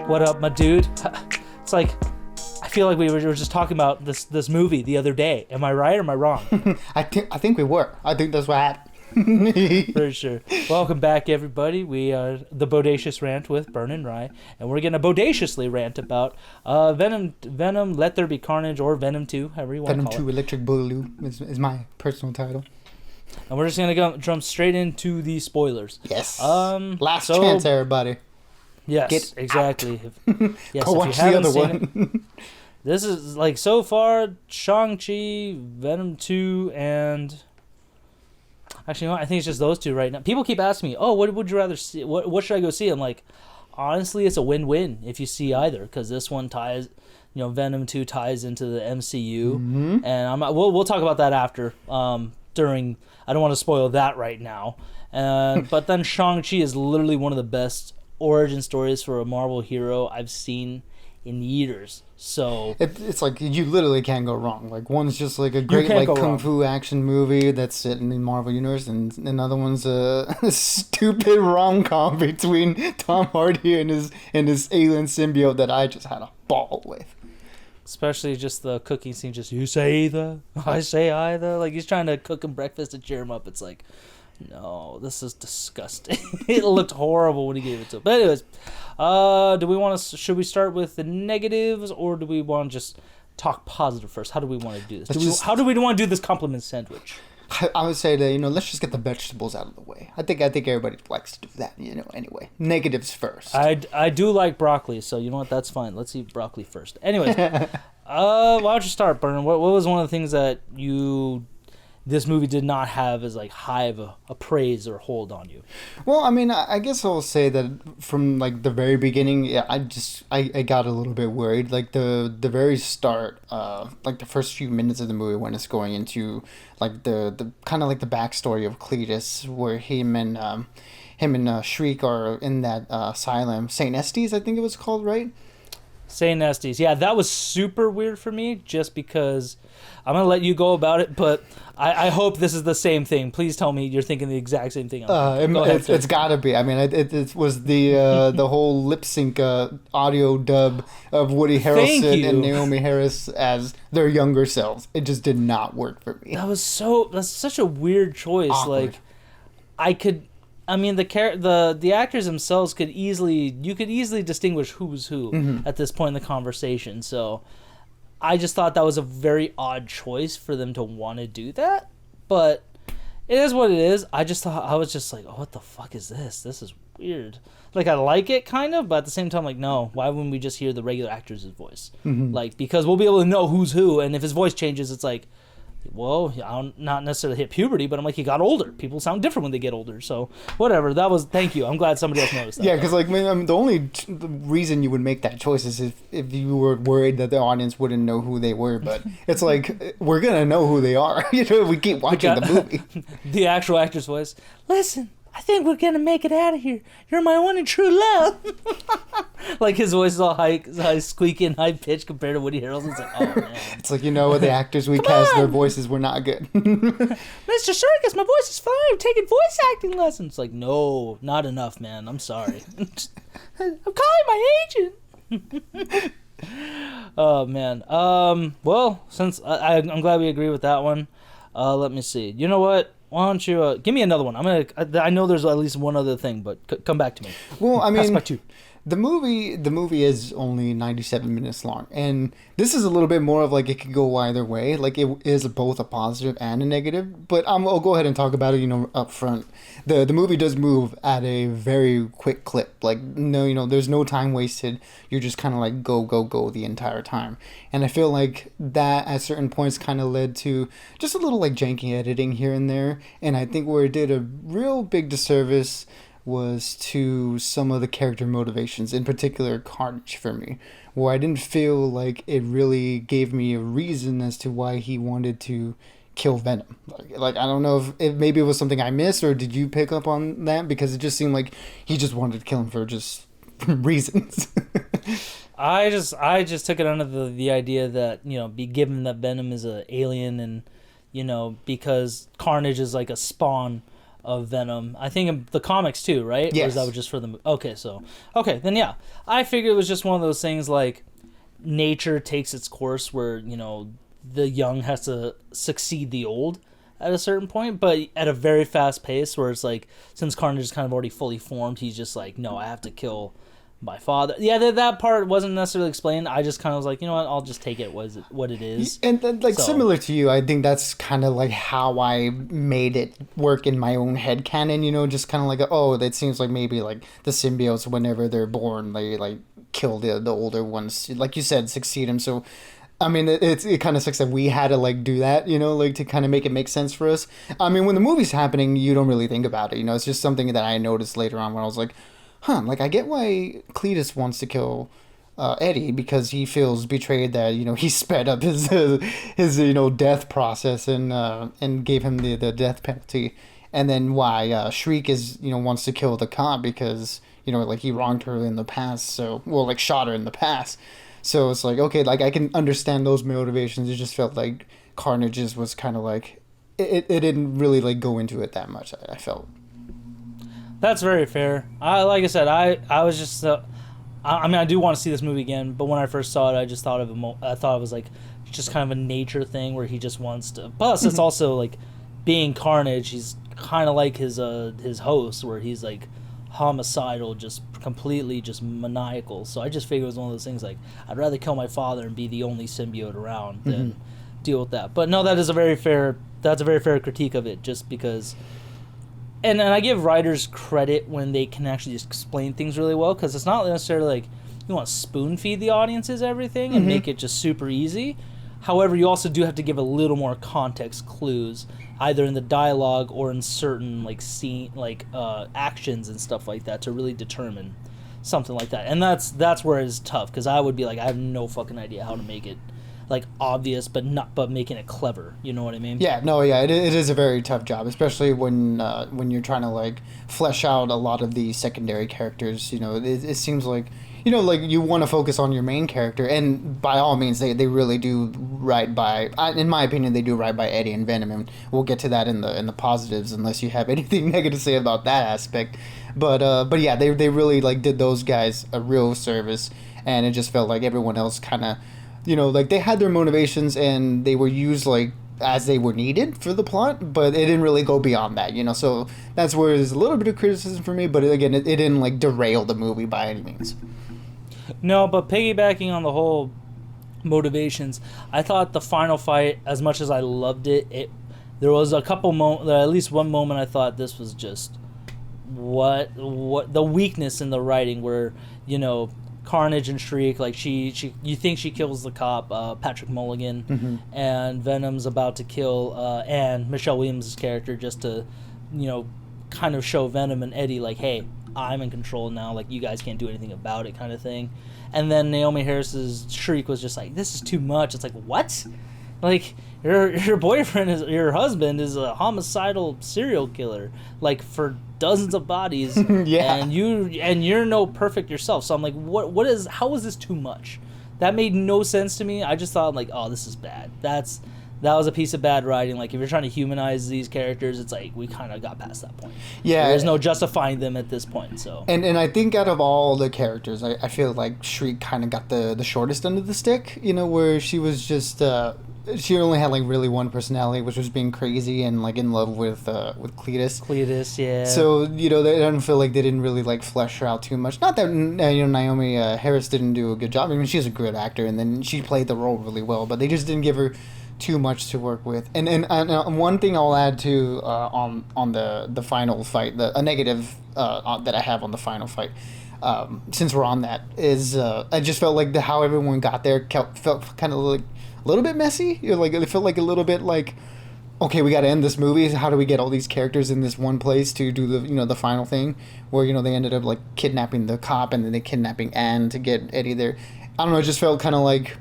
What up, my dude? It's like, I feel like we were just talking about this movie the other day. Am I right or am I wrong? I think we were. I think that's what happened. For sure. Welcome back, everybody. We are the Bodacious Rant with Burn and Rye, and we're gonna bodaciously rant about Venom, Let There Be Carnage, or Venom 2, however you want to call it. Venom 2 Electric Boogaloo is my personal title. And we're just gonna jump straight into the spoilers. Yes. Last chance, everybody. Yes, Get exactly. Yes, Go watch the other one. This is like so far Shang-Chi, Venom 2, and actually, no, I think it's just those two right now. People keep asking me, "Oh, what would you rather see? What should I go see?" I'm like, honestly, it's a win-win if you see either, because this one ties, Venom 2 ties into the MCU, and we'll talk about that after. During, I don't want to spoil that right now, but then Shang-Chi is literally one of the best origin stories for a Marvel hero I've seen in years. So it's like you literally can't go wrong. Like one's just like a great like kung fu action movie that's set in the Marvel universe, and another one's a stupid rom-com between Tom Hardy and his alien symbiote that I just had a ball with. Especially just the cooking scene, just you say either, I say either. Like he's trying to cook him breakfast to cheer him up. It's like, no, this is disgusting. It looked horrible when he gave it to him. But anyways, should we start with the negatives, or do we want to just talk positive first? How do we want to do this? How do we want to do this compliment sandwich? I would say that, let's just get the vegetables out of the way. I think everybody likes to do that, anyway. Negatives first. I do like broccoli, so you know what, that's fine. Let's eat broccoli first. Anyways, why don't you start, Bern? What was one of the things that this movie did not have as like high of a praise or hold on you? Well, I mean, I guess I'll say that from like the very beginning, yeah, I got a little bit worried. Like the very start, like the first few minutes of the movie when it's going into like the kind of like the backstory of Cletus, where him and Shriek are in that asylum, St. Estes, I think it was called, right? St. Estes. Yeah, that was super weird for me just because I'm going to let you go about it, but I hope this is the same thing. Please tell me you're thinking the exact same thing. It's got to be. I mean, it was the whole lip sync audio dub of Woody Harrelson and Naomi Harris as their younger selves. It just did not work for me. That's such a weird choice. Awkward. Like, the actors themselves could easily distinguish who's who at this point in the conversation. So I just thought that was a very odd choice for them to want to do that, but it is what it is. I was just like, oh, what the fuck is this? This is weird. Like, I like it kind of, but at the same time, like, no, why wouldn't we just hear the regular actor's voice? Like, because we'll be able to know who's who, and if his voice changes, it's like, well, I'll not necessarily hit puberty, but I'm like, he got older. People sound different when they get older. So, whatever. Thank you. I'm glad somebody else noticed that. Yeah, because, like, the only reason you would make that choice is if you were worried that the audience wouldn't know who they were. But it's like, we're going to know who they are. If we keep watching the movie. The actual actor's voice. Listen, I think we're going to make it out of here. You're my one and true love. Like, his voice is all high squeaky and high-pitched compared to Woody Harrelson. It's like, oh, man. It's like, the actors we cast, their voices were not good. Mr. Circus, my voice is fine. I'm taking voice acting lessons. It's like, no, not enough, man. I'm sorry. I'm calling my agent. Oh, man. Well, since I'm glad we agree with that one, let me see. You know what? Why don't you give me another one? I know there's at least one other thing, but come back to me. Well, I mean, pass by two. The movie is only 97 minutes long, and this is a little bit more of like it could go either way. Like it is both a positive and a negative, but I'll go ahead and talk about it, up front. The movie does move at a very quick clip. Like no, there's no time wasted. You're just kind of like go the entire time, and I feel like that at certain points kind of led to just a little like janky editing here and there, and I think where it did a real big disservice was to some of the character motivations, in particular Carnage for me, where I didn't feel like it really gave me a reason as to why he wanted to kill Venom. Like I don't know if maybe it was something I missed, or did you pick up on that? Because it just seemed like he just wanted to kill him for just reasons. I just took it under the idea that, be given that Venom is an alien, and because Carnage is like a spawn of Venom. I think in the comics too, right? Yes. Or is that just for the okay, then yeah. I figured it was just one of those things like nature takes its course where, the young has to succeed the old at a certain point, but at a very fast pace where it's like, since Carnage is kind of already fully formed, he's just like, no, I have to kill my father. Yeah, that part wasn't necessarily explained. I just kind of was like, you know what, I'll just take it what it is. And similar to you, I think that's kind of like how I made it work in my own head canon, just kind of like, that seems like maybe like the symbiotes, whenever they're born, they like kill the older ones, like you said, succeed them. So I mean, it kind of sucks that we had to like do that, like to kind of make it make sense for us. I mean, when the movie's happening, you don't really think about it, it's just something that I noticed later on when I was like, like I get why Cletus wants to kill Eddie, because he feels betrayed that he sped up his death process and gave him the death penalty, and then why Shriek is wants to kill the cop because like he wronged her in the past, like shot her in the past. So it's like, okay, like I can understand those motivations. It just felt like Carnage's was kind of like it didn't really like go into it that much. I felt. That's very fair. Like I said, I was just. I mean, I do want to see this movie again, but when I first saw it, I just thought I thought it was like just kind of a nature thing where he just wants to. Plus, it's also like being Carnage. He's kind of like his host, where he's like homicidal, just completely just maniacal. So I just figured it was one of those things like I'd rather kill my father and be the only symbiote around than deal with that. But no, that's a very fair critique of it, just because. And I give writers credit when they can actually just explain things really well, because it's not necessarily like you want to spoon feed the audiences everything and make it just super easy. However, you also do have to give a little more context clues, either in the dialogue or in certain like scene, like actions and stuff like that, to really determine something like that. And that's where it's tough, because I would be like, I have no fucking idea how to make it like obvious, but making it clever. You know what I mean? Yeah, no, yeah, it is a very tough job, especially when you're trying to like flesh out a lot of the secondary characters. It seems like like you want to focus on your main character, and by all means, they really do right by. In my opinion, they do right by Eddie and Venom, and we'll get to that in the positives, unless you have anything negative to say about that aspect. But yeah, they really like did those guys a real service, and it just felt like everyone else kind of. Like they had their motivations and they were used like as they were needed for the plot, but it didn't really go beyond that, So that's where there's a little bit of criticism for me, but again, it didn't like derail the movie by any means. No, but piggybacking on the whole motivations, I thought the final fight, as much as I loved it, there was a couple at least one moment I thought this was just what the weakness in the writing, where Carnage and Shriek, like you think she kills the cop, Patrick Mulligan, and Venom's about to kill Anne, Michelle Williams' character, just to, kind of show Venom and Eddie like, hey, I'm in control now, like you guys can't do anything about it, kind of thing. And then Naomi Harris's Shriek was just like, this is too much. It's like, what? Like your boyfriend your husband is a homicidal serial killer, like for dozens of bodies. Yeah. And you're no perfect yourself. So I'm like, how is this too much? That made no sense to me. I just thought like, oh, this is bad. That was a piece of bad writing. Like if you're trying to humanize these characters, it's like we kind of got past that point. Yeah. There's no justifying them at this point. So and I think out of all the characters, I feel like Shriek kind of got the shortest end of the stick. Where she was just. She only had like really one personality, which was being crazy and like in love with Cletus. Cletus, yeah. So I don't feel like they didn't really like flesh her out too much. Not that Naomi Harris didn't do a good job. I mean, she's a good actor, and then she played the role really well. But they just didn't give her too much to work with. And one thing I'll add to on the final fight, a negative that I have on the final fight. Since we're on that, is I just felt like how everyone got there felt kind of like a little bit messy. It felt like a little bit like, okay, we got to end this movie. How do we get all these characters in this one place to do the final thing, where they ended up like kidnapping the cop and then they kidnapping Anne to get Eddie there. I don't know. It just felt kind of like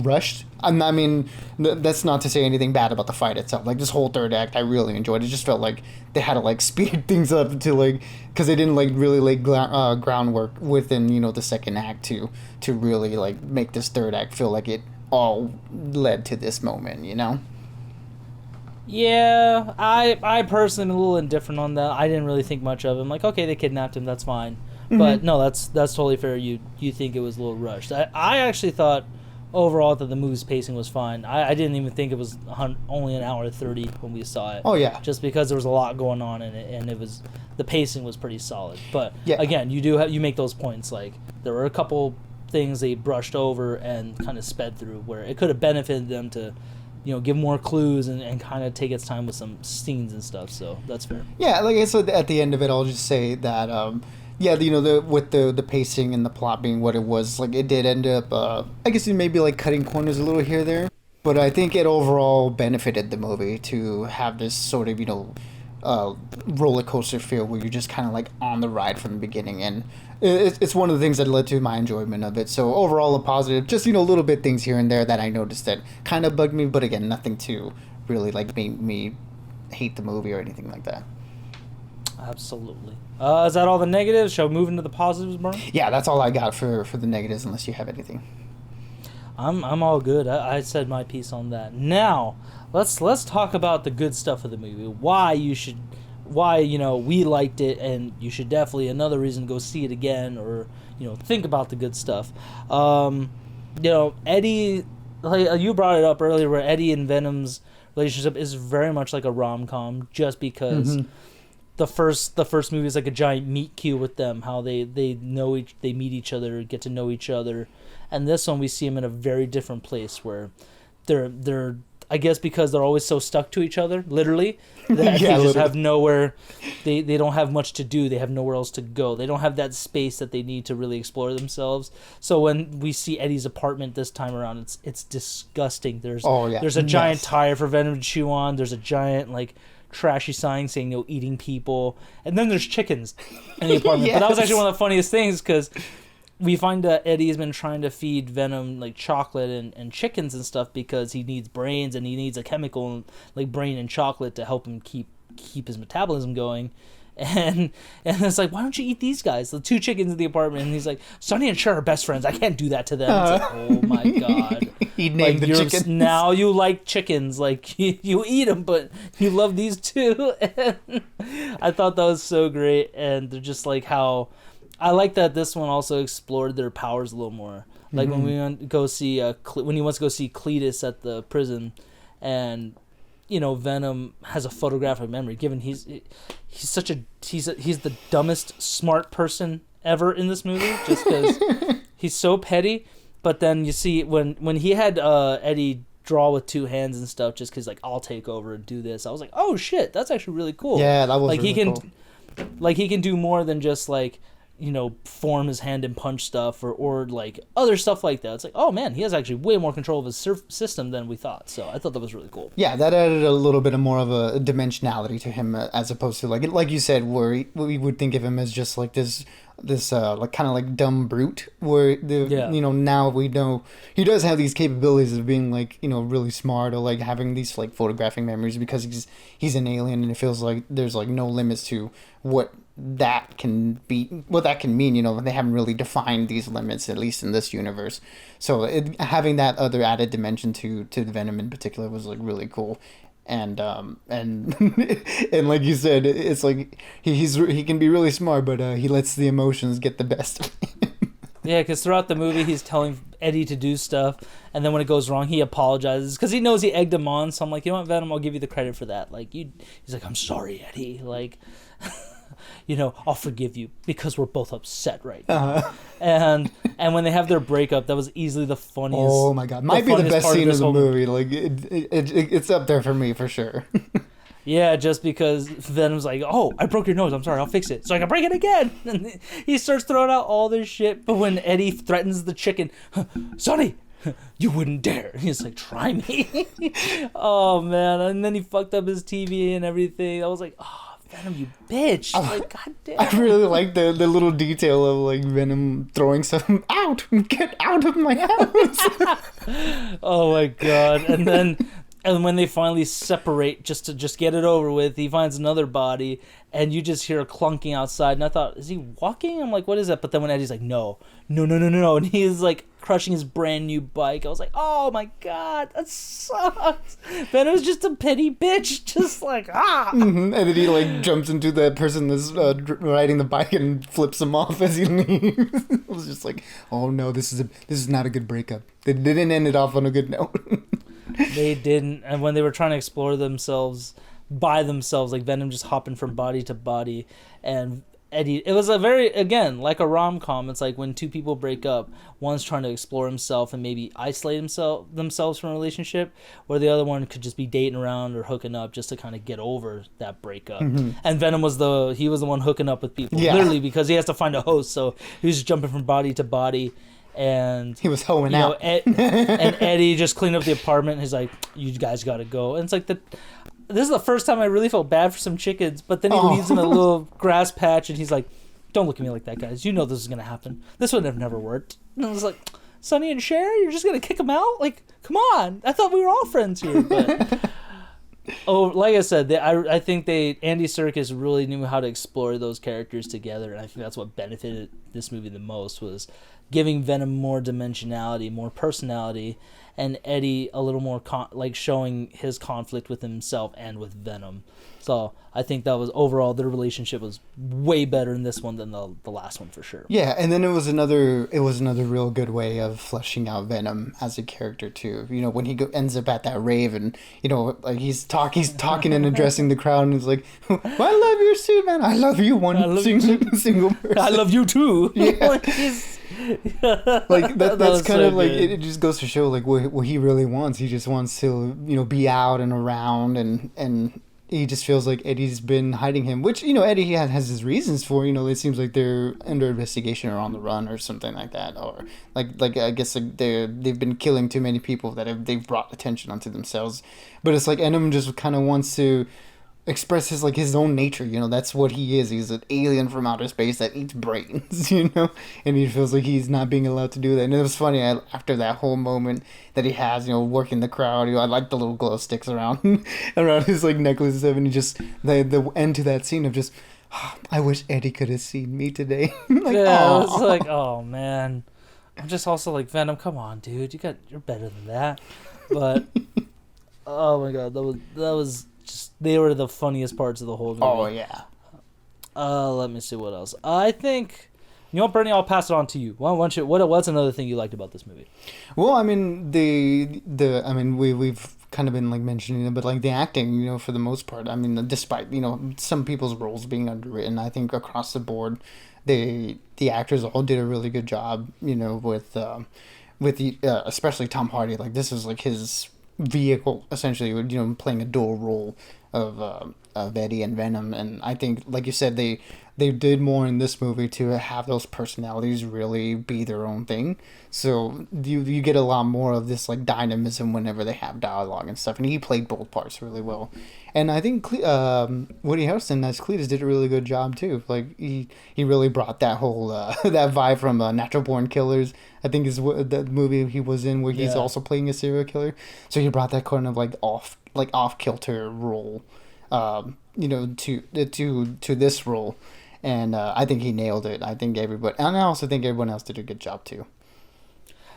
rushed. I mean, that's not to say anything bad about the fight itself. Like this whole third act, I really enjoyed. It just felt like they had to like speed things up to like, because they didn't like really lay groundwork within the second act to really like make this third act feel like it all led to this moment. Yeah, I personally am a little indifferent on that. I didn't really think much of him. Like, okay, they kidnapped him, that's fine. But no, that's totally fair. You think it was a little rushed. I actually thought overall that the movie's pacing was fine. I didn't even think it was only an hour 30 when we saw it. Oh yeah, just because there was a lot going on in it, and the pacing was pretty solid. But yeah. again, you make those points, like there were a couple things they brushed over and kind of sped through where it could have benefited them to, give more clues and kind of take its time with some scenes and stuff. So that's fair. Yeah, like I said, at the end of it, I'll just say that, yeah, with the pacing and the plot being what it was, like it did end up, I guess it may be like cutting corners a little here or there, but I think it overall benefited the movie to have this sort of, roller coaster feel where you're just kind of like on the ride from the beginning, and it's one of the things that led to my enjoyment of it. So overall a positive, just little bit things here and there that I noticed that kind of bugged me, but again, nothing to really like make me hate the movie or anything like that. Absolutely. Is that all the negatives? Shall we move into the positives, Brian? Yeah, that's all I got for the negatives, unless you have anything. I'm all good. I said my piece on that. Now, let's talk about the good stuff of the movie. Why we liked it, and you should definitely, another reason to go see it again, or think about the good stuff. Eddie, like you brought it up earlier, where Eddie and Venom's relationship is very much like a rom-com, just because the first movie is like a giant meet cute with them, how they meet each other, get to know each other, and this one we see them in a very different place where they're I guess because they're always so stuck to each other, literally, that they just have nowhere. They don't have much to do. They have nowhere else to go. They don't have that space that they need to really explore themselves. So when we see Eddie's apartment this time around, it's disgusting. There's a giant tire for Venom to chew on. There's a giant trashy sign saying eating people, and then there's chickens in the apartment. But that was actually one of the funniest things, because we find that Eddie has been trying to feed Venom chocolate and chickens and stuff because he needs brains, and he needs a chemical like brain and chocolate to help him keep his metabolism going. And it's like, why don't you eat these guys, the two chickens in the apartment? And he's like, Sonny and Cher are best friends, I can't do that to them. It's like, oh my god. He named the chickens. Now you like chickens, like you eat them, but you love these too. And I thought that was so great. And they're just like how I like that this one also explored their powers a little more. Like when we went to go see when he wants to go see Cletus at the prison, and Venom has a photographic memory. Given he's the dumbest smart person ever in this movie, just because he's so petty. But then you see when he had Eddie draw with two hands and stuff, just because I'll take over and do this. I was like, oh shit, that's actually really cool. Yeah, that was really cool. He can do more than just form his hand and punch stuff or other stuff like that. It's like, oh man, he has actually way more control of his system than we thought. So I thought that was really cool. Yeah, that added a little bit of more of a dimensionality to him, as opposed to like you said, where we would think of him as just this kind of dumb brute, where now we know he does have these capabilities of being really smart, or having these photographing memories, because he's an alien, and it feels like there's no limits to what that can mean. They haven't really defined these limits, at least in this universe. So having that other added dimension to Venom in particular was really cool. And and like you said, it's he can be really smart, but he lets the emotions get the best of him. Yeah, because throughout the movie, he's telling Eddie to do stuff, and then when it goes wrong, he apologizes because he knows he egged him on. So I'm like, you know what, Venom, I'll give you the credit for that. He's like, I'm sorry, Eddie. I'll forgive you because we're both upset right now. And when they have their breakup, that was easily the funniest. Oh my god, might be the best scene of the movie. It's up there for me for sure. Yeah, just because Venom's like, oh, I broke your nose, I'm sorry, I'll fix it so I can break it again. And he starts throwing out all this shit. But when Eddie threatens the chicken, Sonny, you wouldn't dare. He's like, try me. Oh man, and then he fucked up his TV and everything. I was like, oh, Venom, you bitch. God damn. I really like the little detail of Venom throwing something out. Get out of my house. Oh my god. And then And when they finally separate, just to get it over with, he finds another body, and you just hear a clunking outside. And I thought, is he walking? I'm like, what is that? But then when Eddie's like, no, and he's like crushing his brand new bike, I was like, oh my god, that sucks. Venom's just a petty bitch, just like And then he like jumps into the person that's riding the bike and flips him off as he leaves. It was just like, oh no, this is not a good breakup. They didn't end it off on a good note. They didn't, and when they were trying to explore themselves by themselves, like Venom just hopping from body to body, and Eddie, it was a very, again, like a rom-com. It's like when two people break up, one's trying to explore himself and maybe isolate themselves from a relationship, where the other one could just be dating around or hooking up just to kind of get over that breakup. And Venom was the one hooking up with people, literally, because he has to find a host, so he was just jumping from body to body. And he was hoeing out. And Eddie just cleaned up the apartment. And he's like, "You guys got to go." And it's like this is the first time I really felt bad for some chickens. But then he leaves in a little grass patch, and he's like, "Don't look at me like that, guys. You know this is gonna happen. This would have never worked." And I was like, "Sonny and Cher, you're just gonna kick him out? Like, come on! I thought we were all friends here." But like I said, I think Andy Serkis really knew how to explore those characters together, and I think that's what benefited this movie the most, was giving Venom more dimensionality, more personality, and Eddie a little more showing his conflict with himself and with Venom. So I think that was overall their relationship was way better in this one than the last one for sure. Yeah, and then it was another real good way of fleshing out Venom as a character too. You know, when he ends up at that rave, and you know, like he's talking and addressing the crowd, and he's like, well, "I love your suit, man. I love you, single person. I love you too." Yeah. Like that's kind of like it just goes to show like what he really wants. He just wants to, you know, be out and around, and he just feels like Eddie's been hiding him, which, you know, Eddie has his reasons for. You know, it seems like they're under investigation or on the run or something like that, or like I guess like they've been killing too many people that they've brought attention onto themselves. But it's like Venom just kind of wants to express his own nature. You know, that's what he is. He's an alien from outer space that eats brains, you know, and he feels like he's not being allowed to do that. And it was funny, after that whole moment that he has, you know, working the crowd, you know, I like the little glow sticks around his like necklace and stuff, and he just the end to that scene of just, I wish Eddie could have seen me today. Like, yeah, it was like, oh man, I'm just also like, Venom, come on, dude, you're better than that. But oh my god, that was just, they were the funniest parts of the whole movie. Oh yeah. Let me see what else. I think, you know what, Bernie, I'll pass it on to you. What's another thing you liked about this movie? Well, I mean we've kind of been like mentioning it, but like the acting, you know, for the most part, I mean, despite, you know, some people's roles being underwritten, I think across the board, the actors all did a really good job, you know, with the especially Tom Hardy. Like, this was like his vehicle essentially, you know, playing a dual role of Eddie and Venom. And I think, like you said, they did more in this movie to have those personalities really be their own thing. So you get a lot more of this like dynamism whenever they have dialogue and stuff. And he played both parts really well. And I think Woody Harrelson as Cletus did a really good job too. Like he really brought that whole that vibe from Natural Born Killers, I think is what the movie he was in, where he's also playing a serial killer. So he brought that kind of like off kilter role, you know, to this role. And I think he nailed it. I think and I also think everyone else did a good job too.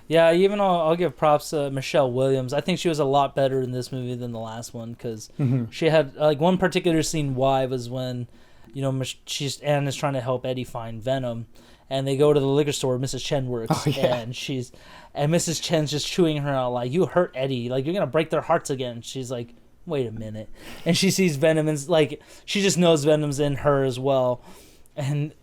Yeah, even I'll give props to Michelle Williams. I think she was a lot better in this movie than the last one, because she had like one particular scene. Why was when, you know, Anne is trying to help Eddie find Venom, and they go to the liquor store where Mrs. Chen works, and Mrs. Chen's just chewing her out like, "You hurt Eddie, like you're gonna break their hearts again." She's like, "Wait a minute," and she sees Venom, and like she just knows Venom's in her as well, and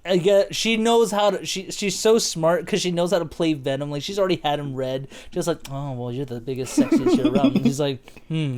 again, she knows how to. She's so smart because she knows how to play Venom. Like, she's already had him read. Just like, "Oh well, you're the biggest, sexiest shit around." And he's like,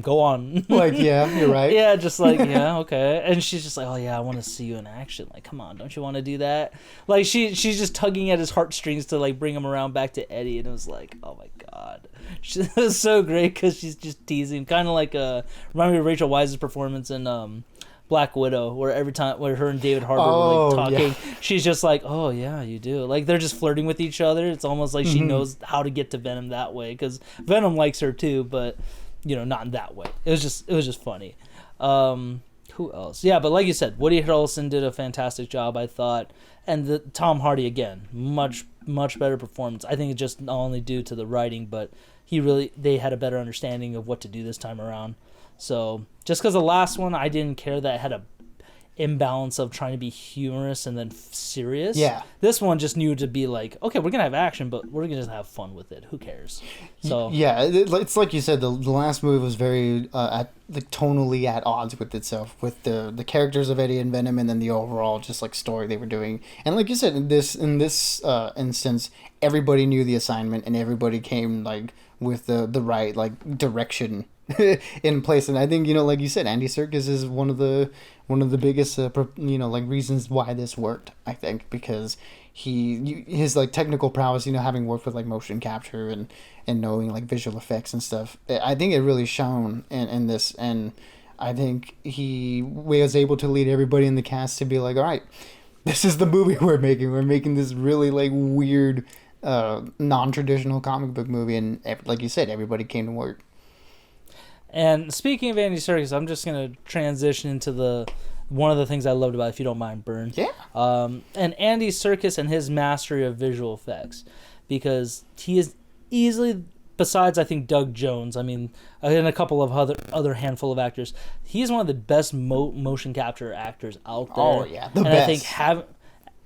"Go on." Like, yeah, you're right. Yeah, just like, yeah, okay. And she's just like, "Oh yeah, I want to see you in action. Like, come on, don't you want to do that?" Like, she's just tugging at his heartstrings to like bring him around back to Eddie. And it was like, oh my god, she was so great because she's just teasing, kind of like remind me of Rachel Weisz's performance in Black Widow, where every time where her and David Harbour were like talking, she's just like, "Oh yeah, you do." Like, they're just flirting with each other. It's almost like she knows how to get to Venom that way, because Venom likes her too. But not in that way. It was just funny. Who else? Yeah, but like you said, Woody Harrelson did a fantastic job, I thought, and Tom Hardy again, much better performance. I think it's just not only due to the writing, but they had a better understanding of what to do this time around. So just because the last one, I didn't care that it had a imbalance of trying to be humorous and then serious. Yeah. This one just knew to be like, okay, we're gonna have action, but we're gonna just have fun with it. Who cares? So yeah, it's like you said, the last movie was very tonally at odds with itself, with the characters of Eddie and Venom, and then the overall just like story they were doing. And like you said, in this instance, everybody knew the assignment and everybody came like with the right like direction in place. And I think like you said, Andy Serkis is one of the biggest like reasons why this worked, I think, because his like technical prowess, having worked with like motion capture and knowing like visual effects and stuff, I think it really shone in this. And I think he was able to lead everybody in the cast to be like, all right, this is the movie we're making this really like weird non-traditional comic book movie. And like you said, everybody came to work. And speaking of Andy Serkis, I'm just gonna transition into one of the things I loved about it, if you don't mind, Burn. Yeah. And Andy Serkis and his mastery of visual effects, because he is easily, besides I think Doug Jones, I mean, and a couple of other handful of actors, he's one of the best motion capture actors out there. Oh yeah, the best.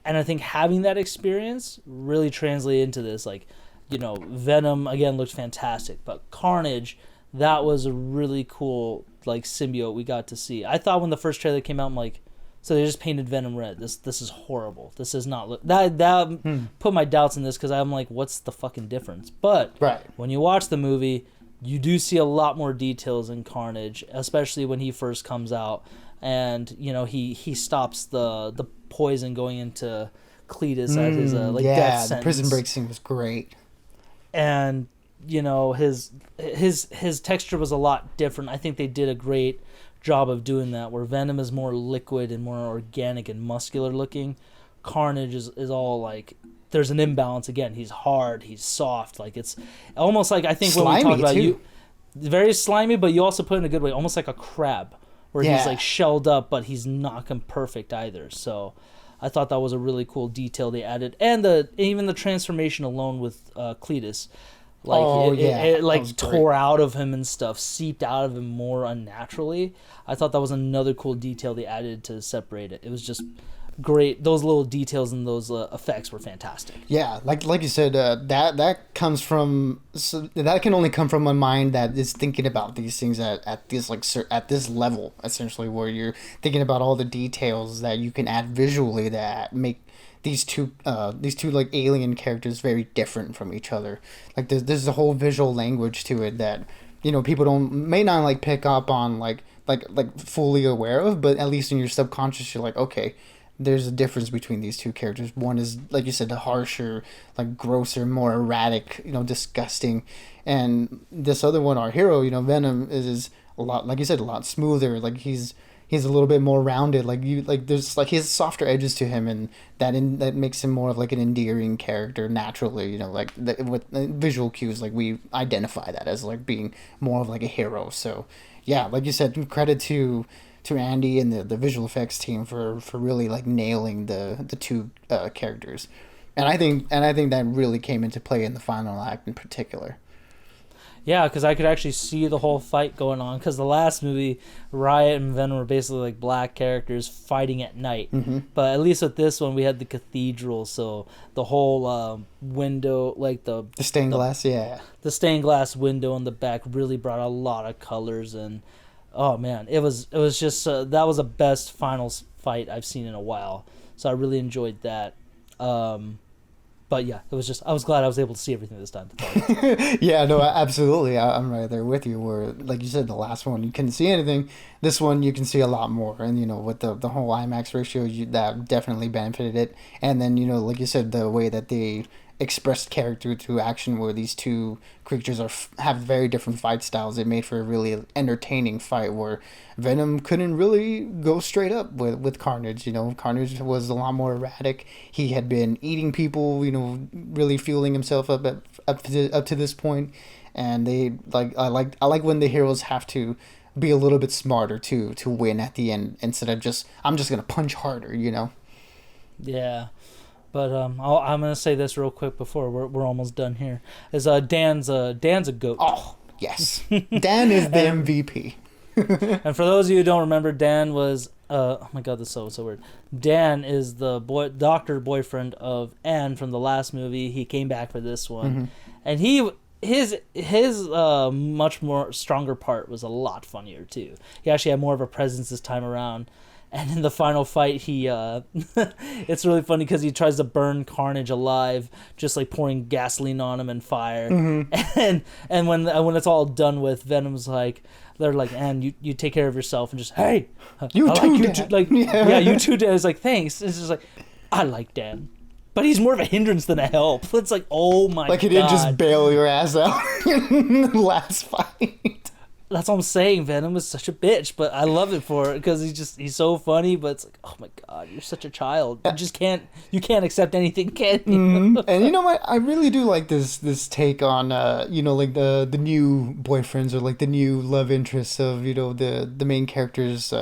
I think having that experience really translated into this. Like, Venom again looked fantastic, but Carnage, that was a really cool like symbiote we got to see. I thought when the first trailer came out, I'm like, so they just painted Venom red. This is horrible. This is not that put my doubts in this, because I'm like, what's the fucking difference? But when you watch the movie, you do see a lot more details in Carnage, especially when he first comes out, and he stops the poison going into Cletus at his death sentence. The prison break scene was great, and his texture was a lot different. I think they did a great job of doing that, where Venom is more liquid and more organic and muscular looking. Carnage is all like, there's an imbalance again. He's hard, he's soft, like it's almost like, I think slimy, when we talk about too. Very slimy, but you also put it in a good way, almost like a crab, where he's like shelled up, but he's not perfect either. So I thought that was a really cool detail they added, and even the transformation alone with Cletus. Like it like tore out of him and stuff, seeped out of him more unnaturally. I thought that was another cool detail they added to separate it. It was just great. Those little details and those effects were fantastic. Yeah, like you said, that comes from, that can only come from a mind that is thinking about these things at this level, essentially, where you're thinking about all the details that you can add visually that make these two like alien characters very different from each other. Like there's a whole visual language to it that people may not like pick up on like fully aware of, but at least in your subconscious you're like, okay, there's a difference between these two characters. One is, like you said, the harsher, like grosser, more erratic, disgusting, and this other one, our hero, Venom, is a lot, like you said, a lot smoother. Like he's a little bit more rounded. There's like, he has softer edges to him, and that makes him more of like an endearing character naturally. With visual cues, like we identify that as like being more of like a hero. So yeah, like you said, credit to Andy and the visual effects team for really like nailing the two characters, and I think that really came into play in the final act in particular. Yeah, because I could actually see the whole fight going on. Because the last movie, Riot and Venom were basically like black characters fighting at night. Mm-hmm. But at least with this one, we had the cathedral, so the whole window, like the stained glass, yeah, the stained glass window in the back really brought a lot of colors, and oh man, it was just that was the best final fight I've seen in a while. So I really enjoyed that. But yeah, it was just, I was glad I was able to see everything this time. Yeah, no, absolutely. I'm right there with you, where, like you said, the last one, you couldn't see anything. This one, you can see a lot more. And, with the whole IMAX ratio, that definitely benefited it. And then, like you said, the way that they expressed character through action, where these two creatures have very different fight styles, it made for a really entertaining fight where Venom couldn't really go straight up with Carnage. Carnage was a lot more erratic. He had been eating people, really fueling himself up to this point, and they I like when the heroes have to be a little bit smarter to win at the end instead of just I'm just gonna punch harder, you know. Yeah. But I'm gonna say this real quick before we're almost done here. Is Dan's a goat. Oh yes, Dan is the MVP. And for those of you who don't remember, Dan was oh my god, this is so weird. Dan is the doctor boyfriend of Anne from the last movie. He came back for this one, and his much more stronger part was a lot funnier too. He actually had more of a presence this time around. And in the final fight, he it's really funny because he tries to burn Carnage alive, just like pouring gasoline on him and fire. And when it's all done with, Venom's like, they're like, and you take care of yourself and just, hey, you too, like you Dad. like yeah, you too, Dad. It's like, thanks. It's just like, I like Dan, but he's more of a hindrance than a help. It's like, oh my god, like he didn't just bail your ass out in the last fight. That's what I'm saying. Venom is such a bitch, but I love it for it because he's so funny. But it's like, oh my god, you're such a child. You can't accept anything, can you? And you know what? I really do like this take on like the new boyfriends or like the new love interests of the main characters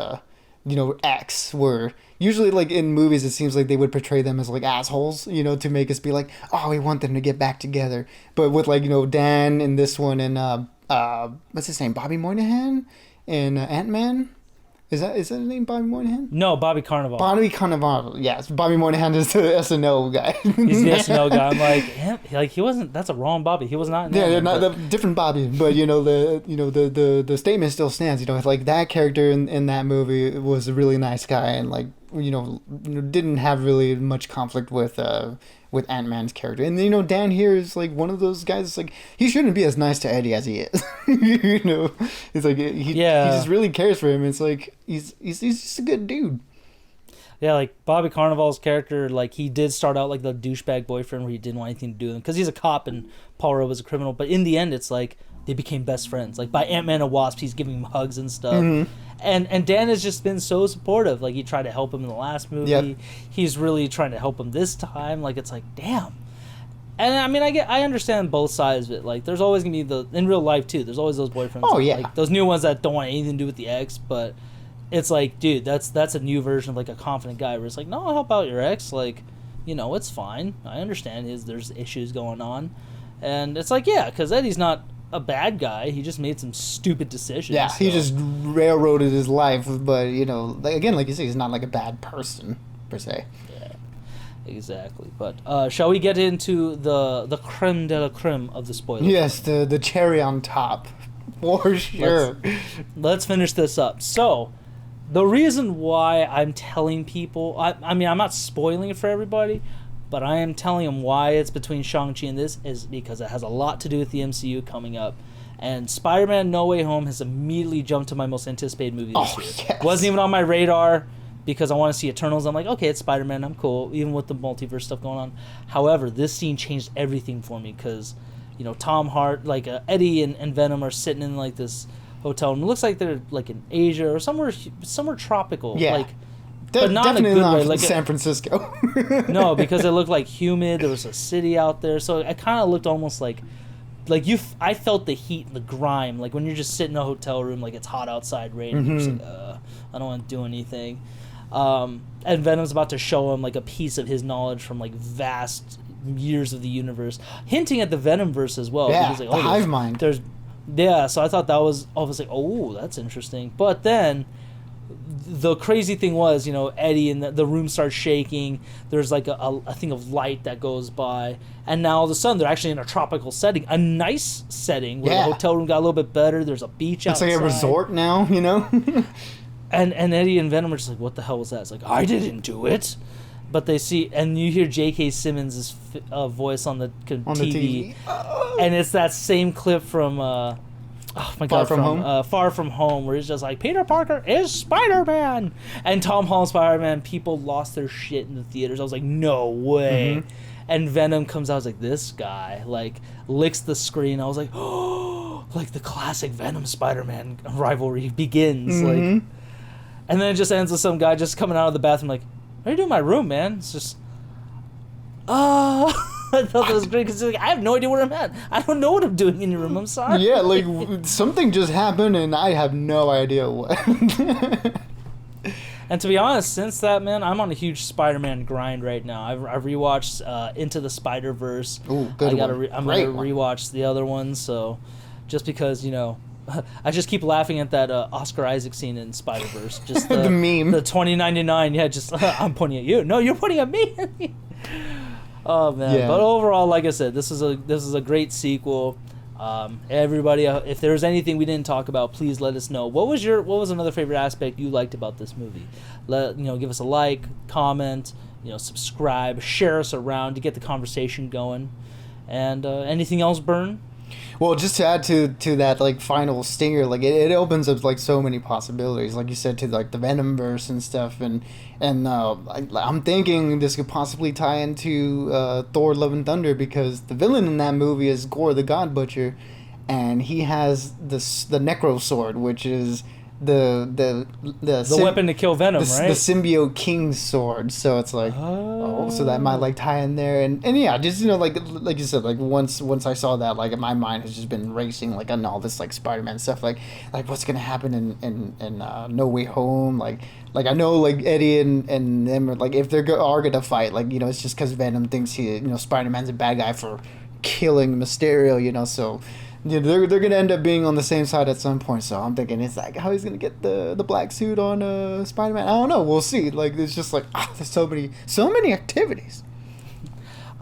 ex, where usually like in movies it seems like they would portray them as like assholes, to make us be like, oh, we want them to get back together. But with like Dan in this one and what's his name? Bobby Moynihan and Ant-Man? Is that his name, Bobby Moynihan? No, Bobby Carnival. Bobby Carnival, yes. Bobby Moynihan is the SNL guy. He's the SNL guy. I'm like he wasn't. That's a wrong Bobby. He was not. They're not the different Bobby, but the statement still stands. Like that character in that movie was a really nice guy, and like didn't have really much conflict with Ant-Man's character. And Dan here is like one of those guys. Like he shouldn't be as nice to Eddie as he is. It's like he just really cares for him. It's like he's just a good dude. Yeah, like Bobby Carnival's character, like he did start out like the douchebag boyfriend where he didn't want anything to do with him because he's a cop and Paul Rudd was a criminal. But in the end, it's like they became best friends. Like by Ant-Man and Wasp, he's giving him hugs and stuff. And Dan has just been so supportive. Like he tried to help him in the last movie. Yep. He's really trying to help him this time. Like it's like, damn. And I mean, I understand both sides of it. Like there's always gonna be in real life too. There's always those boyfriends. Oh yeah. Like those new ones that don't want anything to do with the ex. But it's like, dude, that's a new version of like a confident guy where it's like, no, I'll help out your ex. Like, it's fine. I understand there's issues going on, and it's like, yeah, because Eddie's not a bad guy. He just made some stupid decisions. Yeah, he just railroaded his life, but again, like you say, he's not like a bad person per se. Yeah, exactly. But shall we get into the creme de la creme of the spoilers? Yes, the cherry on top, for sure. Let's finish this up. So, the reason why I'm telling people, I mean, I'm not spoiling it for everybody, but I am telling them why it's between Shang-Chi and this is because it has a lot to do with the MCU coming up. And Spider-Man No Way Home has immediately jumped to my most anticipated movie this year. Yes. Wasn't even on my radar because I want to see Eternals. I'm like, okay, it's Spider-Man. I'm cool, even with the multiverse stuff going on. However, this scene changed everything for me because, Tom Hart, like Eddie and Venom are sitting in like this hotel. And it looks like they're like in Asia or somewhere tropical. Yeah. Like, but not in a definitely good not way. Like San Francisco. No, because it looked like humid. There was a city out there, so it kind of looked almost like I felt the heat and the grime, like when you're just sitting in a hotel room, like it's hot outside, raining. You're just like, I don't want to do anything. And Venom's about to show him like a piece of his knowledge from like vast years of the universe, hinting at the Venomverse as well. Yeah, because, like, the hive mind. So I thought that was obviously, oh, that's interesting. But then the crazy thing was, Eddie and the room starts shaking. There's like a thing of light that goes by, and now all of a sudden they're actually in a tropical setting, a nice setting where the hotel room got a little bit better. There's a beach outside. It's like a resort now, And Eddie and Venom are just like, what the hell was that? It's like, I didn't do it. But they see, and you hear J.K. Simmons' voice on the TV. And it's that same clip from Far From Home, where he's just like, Peter Parker is Spider-Man, and Tom Holland Spider-Man. People lost their shit in the theaters. I was like, no way. And Venom comes out, I was like, this guy like licks the screen. I was like, oh, like the classic Venom Spider-Man rivalry begins. Like, and then it just ends with some guy just coming out of the bathroom like, what are you doing in my room, man? It's just I thought that was great because like, I have no idea where I'm at. I don't know what I'm doing in your room. I'm sorry. Yeah, like something just happened and I have no idea what. And to be honest, since that, man, I'm on a huge Spider-Man grind right now. I've rewatched Into the Spider-Verse. Ooh, good one. I'm going to rewatch the other ones, so just because, you know, I just keep laughing at that Oscar Isaac scene in Spider-Verse. Just the meme. The 2099, yeah, just, I'm pointing at you. No, you're pointing at me. Oh, man. Yeah. But overall, like I said, this is a great sequel. Everybody, if there's anything we didn't talk about, please let us know. What was another favorite aspect you liked about this movie? Give us a like, comment, subscribe, share us around to get the conversation going. And anything else, Bern? Well, just to add to that like final stinger, like it opens up like so many possibilities, like you said, to like the Venom verse and stuff, and I'm thinking this could possibly tie into Thor: Love and Thunder, because the villain in that movie is Gore the God Butcher, and he has the Necro Sword, which is the weapon to kill Venom, right? The symbiote king's sword. So it's like, so that might like tie in there, and yeah, just like you said, like once I saw that, like my mind has just been racing like on all this like Spider-Man stuff, like what's gonna happen in No Way Home, like I know like Eddie and them are, like if are gonna fight, like it's just because Venom thinks Spider-Man's a bad guy for killing Mysterio, so. Yeah, they're gonna end up being on the same side at some point. So I'm thinking it's like how he's gonna get the black suit on Spider-Man. I don't know. We'll see. Like it's just like there's so many activities.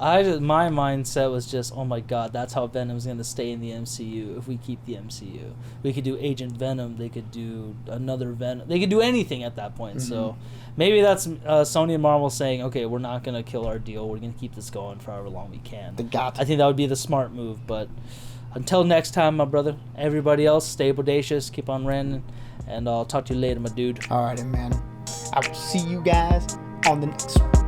My mindset was just, oh my god, that's how Venom's gonna stay in the MCU if we keep the MCU. We could do Agent Venom. They could do another Venom. They could do anything at that point. Mm-hmm. So maybe that's Sony and Marvel saying, okay, we're not gonna kill our deal. We're gonna keep this going for however long we can. I think that would be the smart move, but. Until next time, my brother. Everybody else, stay bodacious, keep on ranting, and I'll talk to you later, my dude. All right, man. I will see you guys on the next one.